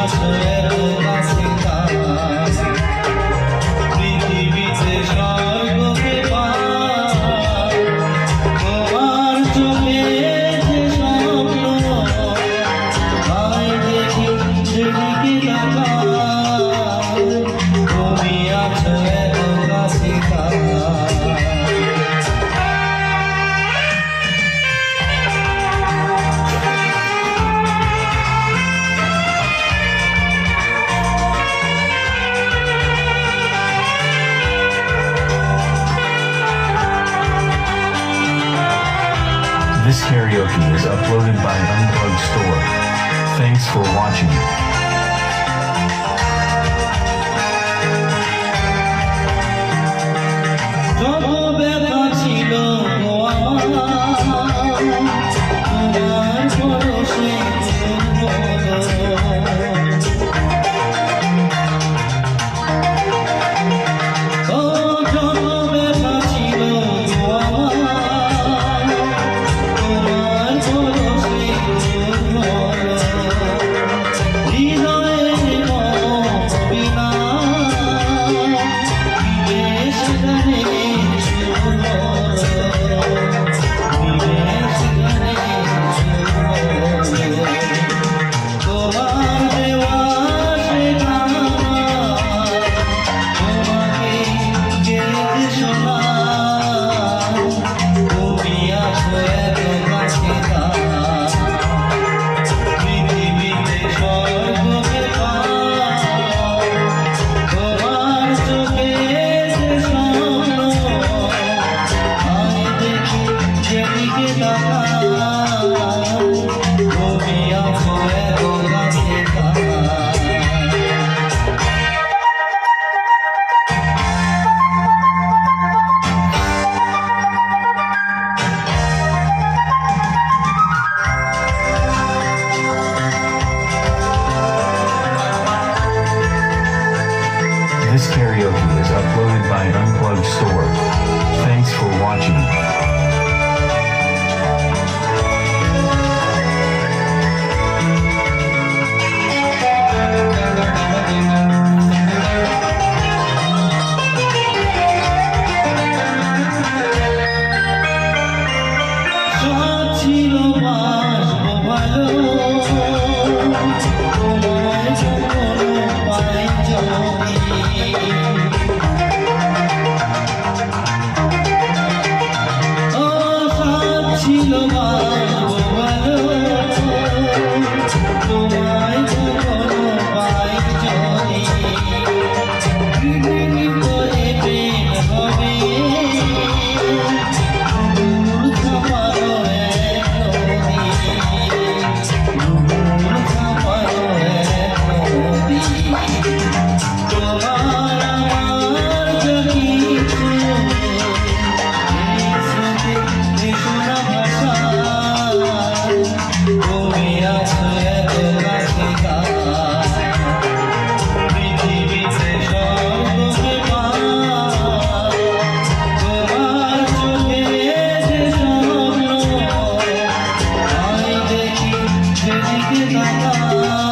আছো এত কাছে কাছে পৃথিবীতে স্বর্গকে পাই তোমার চোখে যে স্বপ্ন তাই দেখি সেদিকে তাকাই তুমি আছো এত কাছে কাছে। This karaoke is uploaded by Unplugged Store. Thanks for watching. যত ব্যথা ছিল গো আমার তোমার পরশে ও যত ব্যথা ছিল গো আমার তোমার পরশে হৃদয়ের বিনা বিদেশ গানে তোমার দেওয়া সে গান তোমাকে গেয়ে শোনাই তুমি আছো এত কাছে পৃথিবীতে স্বর্গকে পাই তোমার চোখে যে স্বপ্ন আমি দেখি যেদিকে তাকাই তুমি আছো এত কাছে This karaoke is uploaded by Unplugged Store. Thanks for watching. সব ছিল বাসবো ভালো তোমায় যখন পাই যদি ও সব ছিল বাসবো ভালো তোমায় যখন পাই যদি পৃথিবী করে প্রেম হবে পৃথিবীতে স্বর্গকে পাই তোমার চোখে যে স্বপ্ন আমি দেখি সেদিকে তাকাই